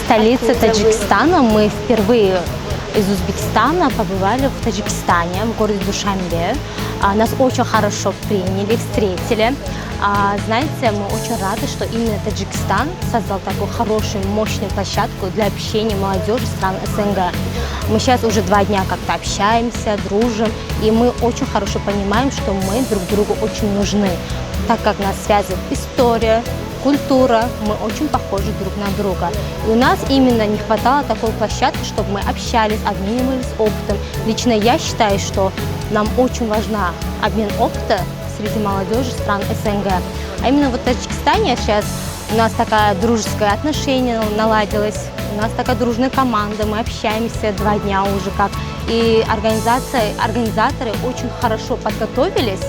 Столица Таджикистана. Мы впервые из Узбекистана побывали в Таджикистане, в городе Душанбе. Нас очень хорошо приняли, встретили. Знаете, мы очень рады, что именно Таджикистан создал такую хорошую, мощную площадку для общения молодежи стран СНГ. Мы сейчас уже 2 дня как-то общаемся, дружим, и мы очень хорошо понимаем, что мы друг другу очень нужны, так как нас связывает история, культура, мы очень похожи друг на друга. И у нас именно не хватало такой площадки, чтобы мы общались, обменивались опытом. Лично я считаю, что нам очень важна обмен опыта среди молодежи стран СНГ. А именно вот в Таджикистане сейчас у нас такое дружеское отношение наладилось, у нас такая дружная команда, мы общаемся 2 дня уже как. И организаторы очень хорошо подготовились,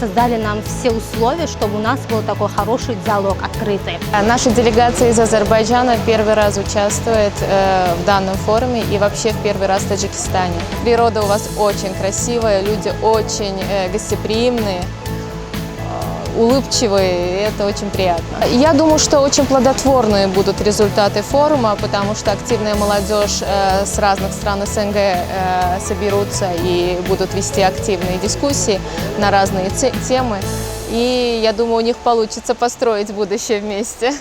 создали нам все условия, чтобы у нас был такой хороший диалог, открытый. Наша делегация из Азербайджана первый раз участвует в данном форуме и вообще в первый раз в Таджикистане. Природа у вас очень красивая, люди очень гостеприимные, улыбчивые, и это очень приятно. Я думаю, что очень плодотворные будут результаты форума, потому что активная молодежь с разных стран СНГ соберутся и будут вести активные дискуссии на разные темы. И я думаю, у них получится построить будущее вместе.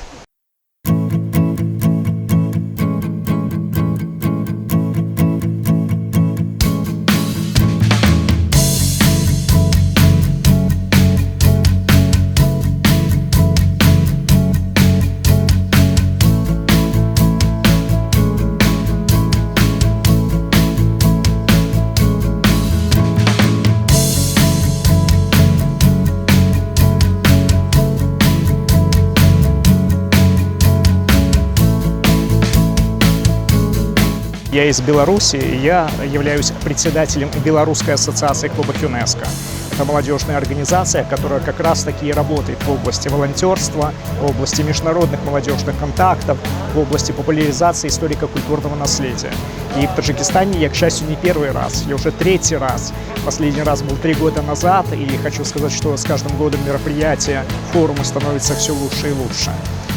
Я из Беларуси, и я являюсь председателем Белорусской ассоциации клубов ЮНЕСКО. Это молодежная организация, которая как раз-таки работает в области волонтерства, в области международных молодежных контактов, в области популяризации историко-культурного наследия. И в Таджикистане я, к счастью, не первый раз, я уже 3-й раз. Последний раз был 3 года назад, и хочу сказать, что с каждым годом мероприятия, форумы становятся все лучше и лучше.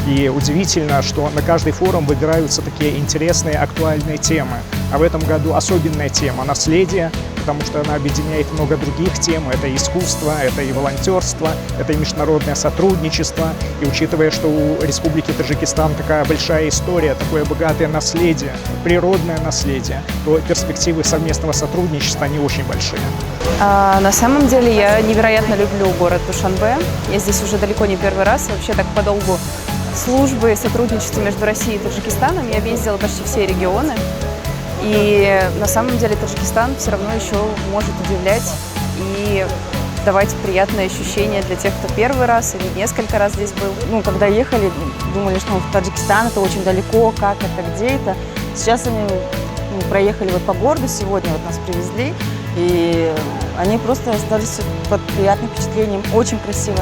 И удивительно, что на каждый форум выбираются такие интересные, актуальные темы. А в этом году особенная тема – наследие, потому что она объединяет много других тем. Это искусство, это и волонтерство, это и международное сотрудничество. И учитывая, что у Республики Таджикистан такая большая история, такое богатое наследие, природное наследие, то перспективы совместного сотрудничества, они очень большие. На самом деле я невероятно люблю город Душанбе. Я здесь уже далеко не первый раз. Вообще так по долгу службы и сотрудничества между Россией и Таджикистаном я объездила почти все регионы. И на самом деле Таджикистан все равно еще может удивлять и давать приятные ощущения для тех, кто первый раз или несколько раз здесь был. Когда ехали, думали, что Таджикистан это очень далеко, как это, где это. Сейчас они проехали по городу, сегодня нас привезли, и они просто остались под приятным впечатлением. Очень красиво.